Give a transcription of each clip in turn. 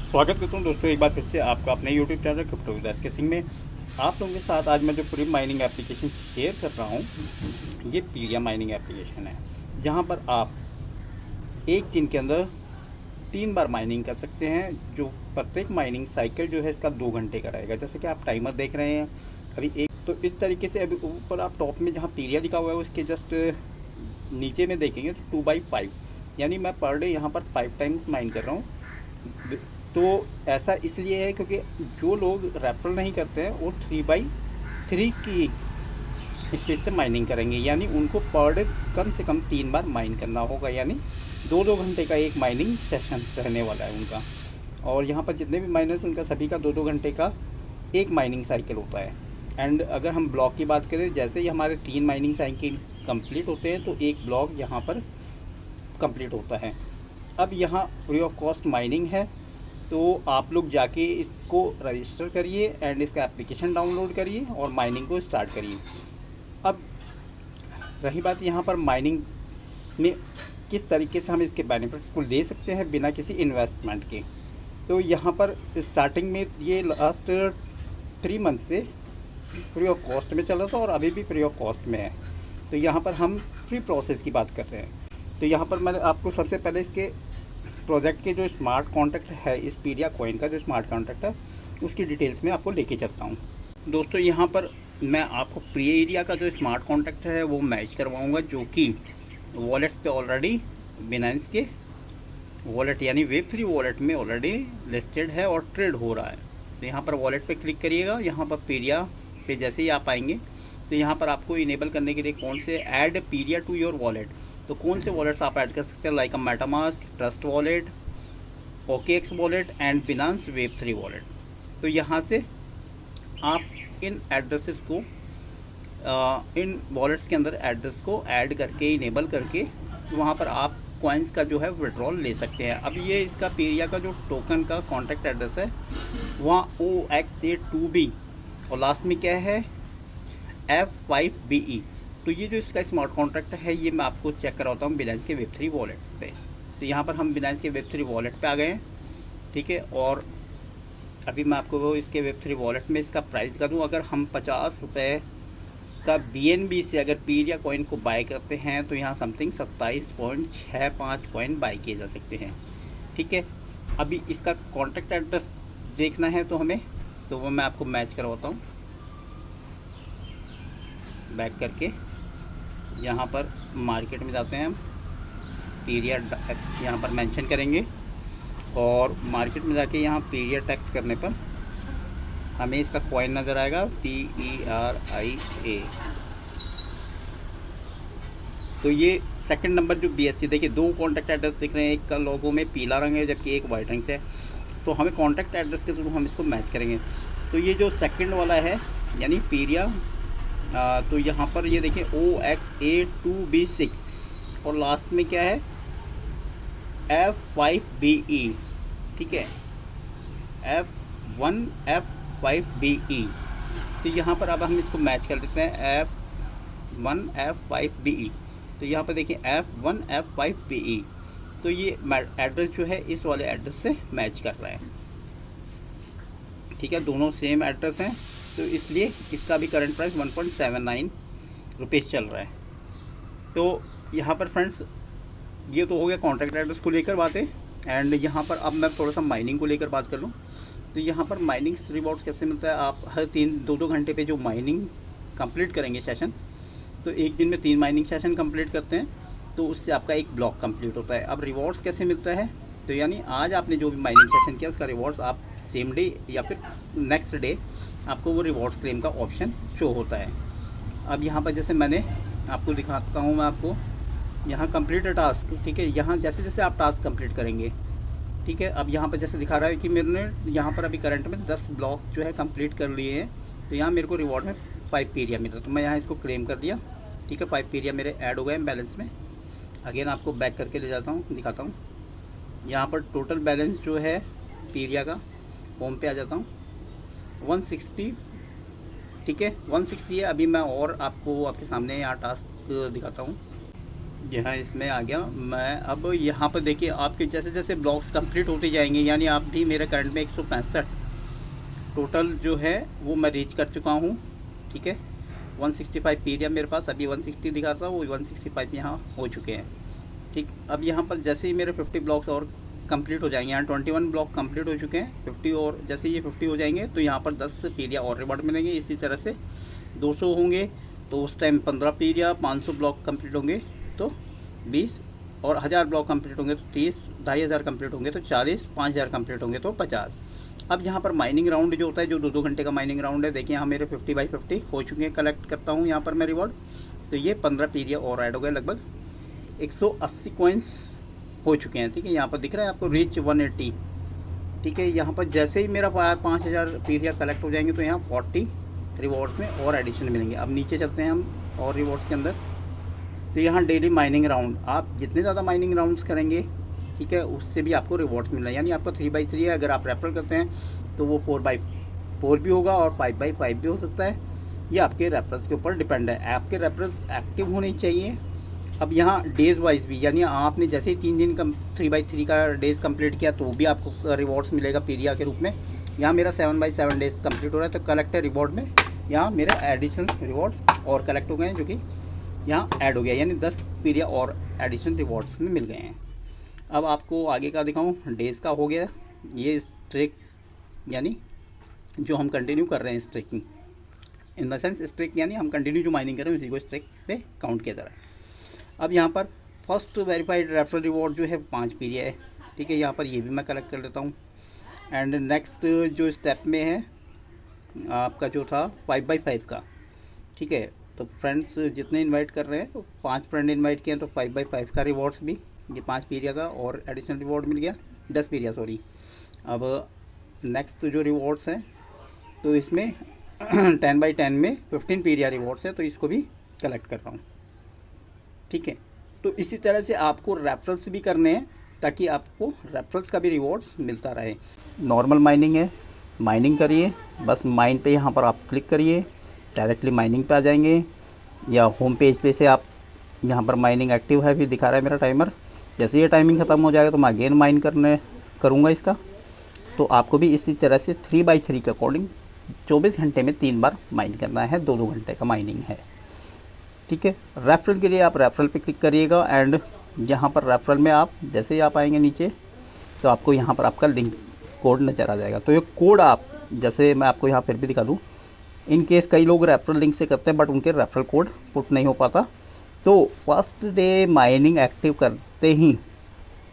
स्वागत करता हूँ दोस्तों एक बार फिर से आपका अपने यूट्यूब चैनल क्रिप्टो विद एसकेसिंग में। आप लोगों के साथ आज मैं जो फ्री माइनिंग एप्लीकेशन शेयर कर रहा हूँ ये पीरिया माइनिंग एप्लीकेशन है, जहाँ पर आप एक दिन के अंदर 3 बार माइनिंग कर सकते हैं। जो प्रत्येक माइनिंग साइकिल जो है इसका 2 घंटे का रहेगा। जैसे कि आप टाइमर देख रहे हैं अभी एक, तो इस तरीके से अभी ऊपर आप टॉप में जहाँ पीरिया लिखा हुआ है उसके जस्ट नीचे में देखेंगे तो 2/5 यानी मैं पर डे यहाँ पर 5 टाइम्स माइन कर रहा हूँ। तो ऐसा इसलिए है क्योंकि जो लोग रेफरल नहीं करते हैं वो 3/3 की स्पीड से माइनिंग करेंगे, यानी उनको पर डे कम से कम 3 बार माइन करना होगा, यानी 2-2 घंटे का एक माइनिंग सेशन रहने वाला है उनका। और यहाँ पर जितने भी माइनर्स उनका सभी का 2-2 घंटे का एक माइनिंग साइकिल होता है। एंड अगर हम ब्लॉक की बात करें, जैसे ही हमारे 3 माइनिंग साइकिल कंप्लीट होते हैं तो एक ब्लॉक यहाँ पर कंप्लीट होता है। अब यहाँ फ्री ऑफ कॉस्ट माइनिंग है, तो आप लोग जाके इसको रजिस्टर करिए एंड इसका एप्लीकेशन डाउनलोड करिए और माइनिंग को स्टार्ट करिए। अब रही बात यहाँ पर माइनिंग में किस तरीके से हम इसके बेनिफिट्स को ले सकते हैं बिना किसी इन्वेस्टमेंट के, तो यहाँ पर स्टार्टिंग में ये लास्ट 3 मंथ से फ्री ऑफ कॉस्ट में चल रहा था और अभी भी फ्री ऑफ कॉस्ट में है। तो यहाँ पर हम फ्री प्रोसेस की बात कर रहे हैं। तो यहाँ पर मैंने आपको सबसे पहले इसके प्रोजेक्ट के जो स्मार्ट कॉन्ट्रैक्ट है, इस पीरिया कॉइन का जो स्मार्ट कॉन्ट्रैक्ट है उसकी डिटेल्स में आपको लेके चलता हूँ। दोस्तों यहाँ पर मैं आपको पीरिया का जो स्मार्ट कॉन्ट्रैक्ट है वो मैच करवाऊँगा, जो कि वॉलेट्स पे ऑलरेडी बिनांस के वॉलेट यानी वेब3 वॉलेट में ऑलरेडी लिस्टेड है और ट्रेड हो रहा है। तो यहाँ पर वॉलेट पे क्लिक करिएगा। यहाँ पर पीरिया पे जैसे ही आप आएंगे तो यहाँ पर आपको इनेबल करने के लिए कौन से ऐड पीरिया टू योर वॉलेट, तो कौन से वॉलेट्स आप ऐड कर सकते हैं, like a MetaMask, trust wallet, OKX wallet and Binance Web3 wallet. तो यहाँ से आप इन एड्रेसेस को इन वॉलेट्स के अंदर एड्रेस को ऐड करके इनेबल करके वहाँ पर आप कॉइन्स का जो है विड्रॉल ले सकते हैं। अब ये इसका पीरिया का जो टोकन का कॉन्टैक्ट एड्रेस है वहाँ OXA2B और लास्ट में क्या है F5BE। तो ये जो इसका स्मार्ट कॉन्ट्रैक्ट है ये मैं आपको चेक कराता हूँ बिनांस के वेब3 वॉलेट पे। तो यहाँ पर हम बिनांस के वेब3 वॉलेट पे आ गए हैं, ठीक है। और अभी मैं आपको वो इसके वेब3 वॉलेट में इसका प्राइस बता दूँ। अगर हम 50 रुपये का BNB से अगर पीरिया कॉइन को बाय करते हैं तो यहाँ समथिंग 27.65 कॉइन बाय किए जा सकते हैं, ठीक है। अभी इसका कॉन्टैक्ट एड्रेस देखना है तो हमें, तो वो मैं आपको मैच करवाता हूँ। बैक करके यहाँ पर मार्केट में जाते हैं हम, पीरिया यहाँ पर मेंशन करेंगे और मार्केट में जाके यहाँ पीरिया टेक्स्ट करने पर हमें इसका कॉइन नज़र आएगा PERIA। तो ये सेकंड नंबर जो BSC, देखिए 2 कॉन्टैक्ट एड्रेस दिख रहे हैं, एक का लोगो में पीला रंग है जबकि एक वाइट रंग से है। तो हमें कॉन्टैक्ट एड्रेस के थ्रू हम इसको मैच करेंगे। तो ये जो सेकंड वाला है यानी पीरिया, तो यहाँ पर ये देखिए OXA2B6 और लास्ट में क्या है F5BE, ठीक है, F1F5BE। तो यहाँ पर अब हम इसको मैच कर देते हैं F1F5BE। तो यहाँ पर देखिए F1F5BE। तो ये एड्रेस जो है इस वाले एड्रेस से मैच कर रहा है, ठीक है। दोनों सेम एड्रेस हैं तो इसलिए इसका भी करंट प्राइस 1.79 रुपीज़ चल रहा है। तो यहाँ पर फ्रेंड्स ये तो हो गया कॉन्ट्रैक्ट एड्रेस को लेकर बातें। एंड यहाँ पर अब मैं थोड़ा सा माइनिंग को लेकर बात कर लूँ। तो यहाँ पर माइनिंग रिवॉर्ड्स कैसे मिलता है, आप हर 2-2 घंटे पे जो माइनिंग कंप्लीट करेंगे सेशन, तो एक दिन में 3 माइनिंग सेशन कंप्लीट करते हैं तो उससे आपका एक ब्लॉक कंप्लीट होता है। अब रिवॉर्ड्स कैसे मिलता है, तो यानी आज आपने जो भी माइनिंग सेशन किया उसका रिवॉर्ड्स आप सेम डे या फिर नेक्स्ट डे आपको वो रिवॉर्ड्स क्लेम का ऑप्शन शो होता है। अब यहाँ पर जैसे मैंने आपको दिखाता हूँ, मैं आपको यहाँ कंप्लीट टास्क, ठीक है। यहाँ जैसे जैसे आप टास्क कंप्लीट करेंगे, ठीक है। अब यहाँ पर जैसे दिखा रहा है कि मैंने यहाँ पर अभी करंट में 10 ब्लॉक जो है कंप्लीट कर लिए हैं, तो यहाँ मेरे को रिवॉर्ड में 5 पीरिया मिला। तो मैं यहाँ इसको क्लेम कर दिया, ठीक है। 5 पीरिया मेरे ऐड हो गए बैलेंस में। अगेन आपको बैक करके ले जाता हूँ, दिखाता हूँ। यहाँ पर टोटल बैलेंस जो है पीरिया का, होम पे आ जाता हूँ, 160, ठीक है, 160 है। अभी मैं और आपको आपके सामने यहाँ टास्क दिखाता हूँ। जी हाँ, इसमें आ गया मैं। अब यहाँ पर देखिए आपके जैसे जैसे ब्लॉक्स कंप्लीट होते जाएंगे, यानी आप भी मेरे करंट में 165 टोटल जो है वो मैं रीच कर चुका हूँ। ठीक है, 165 पीरियड मेरे पास अभी 160 दिखा था, वो 165 यहाँ हो चुके हैं। ठीक, अब यहाँ पर जैसे ही मेरे 50 ब्लॉक्स और कंप्लीट हो जाएंगे, यहाँ 21 ब्लॉक कंप्लीट हो चुके हैं, 50 और जैसे ये 50 हो जाएंगे तो यहाँ पर 10 पीरियड और रिवॉर्ड मिलेंगे। इसी तरह से 200 होंगे तो उस टाइम 15 पीरियड, 500 ब्लॉक कंप्लीट होंगे तो 20, और 1000 ब्लॉक कंप्लीट होंगे तो 30, 2500 कंप्लीट होंगे तो 40, 5000 कंप्लीट होंगे तो 50। अब यहाँ पर माइनिंग राउंड जो होता है, जो 2-2 घंटे का माइनिंग राउंड है, देखिए यहाँ मेरे 50 बाई 50 हो चुके हैं। कलेक्ट करता हूँ यहाँ पर मैं रिवॉर्ड, तो ये 15 पीरियड और ऐड हो गए, लगभग 180 कॉइन्स हो चुके हैं। ठीक है, यहाँ पर दिख रहा है आपको रीच 180। ठीक है, यहाँ पर जैसे ही मेरा 5000 पीरियड कलेक्ट हो जाएंगे तो यहाँ 40 रिवॉर्ड्स में और एडिशन मिलेंगे। अब नीचे चलते हैं हम और रिवॉर्ड्स के अंदर, तो यहाँ डेली माइनिंग राउंड, आप जितने ज़्यादा माइनिंग राउंड्स करेंगे, ठीक है, उससे भी आपको रिवॉर्ड्स मिल रहा है। यानी आपका 3x3 है, अगर आप रेफर करते हैं तो वो 4x4 भी होगा और 5x5 भी हो सकता है। ये आपके रेफरेंस के ऊपर डिपेंड है, आपके रेफरेंस एक्टिव होने चाहिए। अब यहाँ डेज़ वाइज भी, यानी आपने जैसे ही 3 दिन का 3x3 का डेज़ कंप्लीट किया तो भी आपको रिवॉर्ड्स मिलेगा पीरिया के रूप में। यहाँ मेरा 7x7 डेज़ कंप्लीट हो रहा है तो कलेक्टर रिवॉर्ड में यहाँ मेरे एडिशनल रिवॉर्ड्स और कलेक्ट हो गए हैं, जो कि यहाँ ऐड हो गया, यानी 10 पीरियड और एडिशनल रिवॉर्ड्स में मिल गए हैं। अब आपको आगे का दिखाऊं, डेज़ का हो गया ये स्ट्रेक, यानी जो हम कंटिन्यू कर रहे हैं स्ट्रेकिंग, इन द सेंस स्ट्रेक यानी हम कंटिन्यू जो माइनिंग कर रहे हैं उसी को स्ट्रेक पे काउंट किया जा रहा है। अब यहाँ पर फर्स्ट वेरीफाइड रेफरल रिवॉर्ड जो है 5 पीरियड है। ठीक है, यहाँ पर ये भी मैं कलेक्ट कर लेता हूँ। एंड नेक्स्ट जो स्टेप में है आपका जो था 5x5 का। ठीक है, तो फ्रेंड्स जितने इनवाइट कर रहे हैं, तो 5 फ्रेंड इनवाइट किए हैं तो 5x5 का रिवॉर्ड्स भी, ये 5 पीरियड का और एडिशनल रिवॉर्ड मिल गया, 10 पीरियड सॉरी। अब नेक्स्ट जो रिवॉर्ड्स हैं तो इसमें 10x10 में 15 पीरियड रिवॉर्ड्स है, तो इसको भी कलेक्ट कर रहा हूँ। ठीक है, तो इसी तरह से आपको रेफरल्स भी करने हैं ताकि आपको रेफरल्स का भी रिवॉर्ड्स मिलता रहे। नॉर्मल माइनिंग है, माइनिंग करिए, बस माइन पे यहाँ पर आप क्लिक करिए, डायरेक्टली माइनिंग पे आ जाएंगे, या होम पेज पे से आप यहाँ पर माइनिंग एक्टिव है भी दिखा रहा है मेरा टाइमर। जैसे ये टाइमिंग ख़त्म हो जाएगा तो मैं अगेन माइन करूँगा इसका। तो आपको भी इसी तरह से 3x3 के अकॉर्डिंग 24 घंटे में 3 बार माइन करना है, 2-2 घंटे का माइनिंग है। ठीक है, रेफरल के लिए आप रेफरल पे क्लिक करिएगा एंड यहाँ पर रेफरल में आप जैसे ही आप आएंगे नीचे तो आपको यहाँ पर आपका लिंक कोड नज़र आ जाएगा। तो ये कोड आप, जैसे मैं आपको यहाँ फिर भी दिखा दूँ, इन केस कई लोग रेफरल लिंक से करते हैं बट उनके रेफरल कोड पुट नहीं हो पाता, तो फर्स्ट डे माइनिंग एक्टिव करते ही,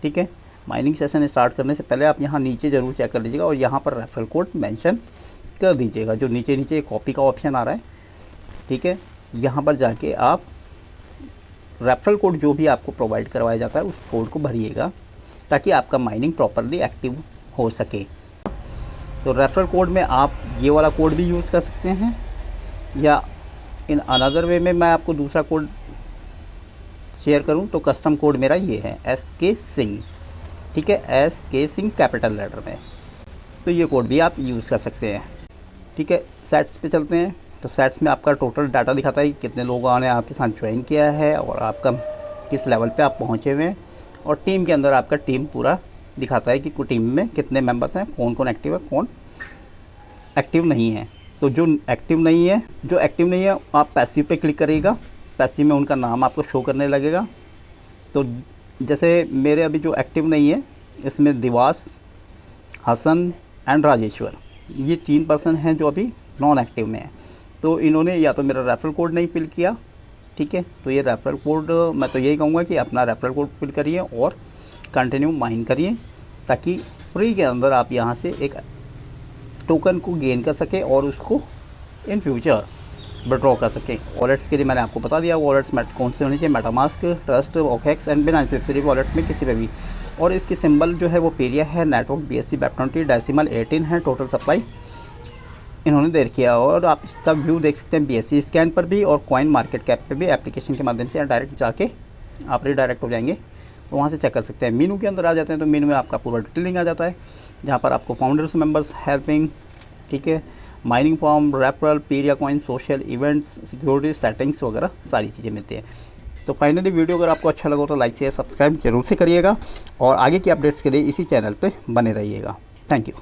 ठीक है, माइनिंग सेशन स्टार्ट करने से पहले आप यहाँ नीचे ज़रूर चेक कर लीजिएगा और यहाँ पर रेफरल कोड मेंशन कर दीजिएगा, जो नीचे नीचे कॉपी का ऑप्शन आ रहा है। ठीक है, यहाँ पर जाके आप रेफरल कोड जो भी आपको प्रोवाइड करवाया जाता है उस कोड को भरिएगा ताकि आपका माइनिंग प्रॉपरली एक्टिव हो सके। तो रेफरल कोड में आप ये वाला कोड भी यूज़ कर सकते हैं, या इन अनदर वे में मैं आपको दूसरा कोड शेयर करूं तो कस्टम कोड मेरा ये है SK सिंह। ठीक है, SK सिंह कैपिटल लेटर में, तो ये कोड भी आप यूज़ कर सकते हैं। ठीक है, सेट्स पे चलते हैं। तो सेट्स में आपका टोटल डाटा दिखाता है कि कितने लोगों ने आपके साथ ज्वाइन किया है और आपका किस लेवल पे आप पहुंचे हुए हैं, और टीम के अंदर आपका टीम पूरा दिखाता है कि टीम में कितने मेंबर्स हैं, कौन कौन एक्टिव है, कौन एक्टिव नहीं है। तो जो एक्टिव नहीं है आप पैसिव पे क्लिक करिएगा, पैसिव में उनका नाम आपको शो करने लगेगा। तो जैसे मेरे अभी जो एक्टिव नहीं है इसमें दिवास, हसन एंड राजेश्वर, ये 3 पर्सन हैं जो अभी नॉन एक्टिव में हैं। तो इन्होंने या तो मेरा रेफरल कोड नहीं फिल किया, ठीक है, तो ये रेफरल कोड, मैं तो यही कहूँगा कि अपना रेफरल कोड फिल करिए और कंटिन्यू माइन करिए ताकि फ्री के अंदर आप यहाँ से एक टोकन को गेन कर सके और उसको इन फ्यूचर विड्रॉ कर सके। वॉलेट्स के लिए मैंने आपको बता दिया, वॉलेट्स कौन से होने चाहिए, MetaMask, trust, OKX and Binance Web3 wallet में किसी पे भी। और इसकी सिंबल जो है वो पेरिया है, नेटवर्क BSC BEP20, डेसिमल 18 है, टोटल सप्लाई इन्होंने दे किया। और आप इसका व्यू देख सकते हैं BSC स्कैन पर भी और कॉइन मार्केट कैप पे भी, एप्लीकेशन के माध्यम से डायरेक्ट जाके आप रिडायरेक्ट हो जाएंगे तो वहाँ से चेक कर सकते हैं। मीनू के अंदर आ जाते हैं तो मीनू में आपका पूरा डिटेलिंग आ जाता है, जहाँ पर आपको फाउंडर्स, मेंबर्स, हेल्पिंग, ठीक है, माइनिंग फॉर्म, रेफरल, पीरिया coin, social events, security settings वगैरह सारी चीज़ें मिलती हैं। तो फाइनली वीडियो अगर आपको अच्छा लगा तो लाइक शेयर सब्सक्राइब जरूर से करिएगा और आगे की अपडेट्स के लिए इसी चैनल पे बने रहिएगा। Thank you.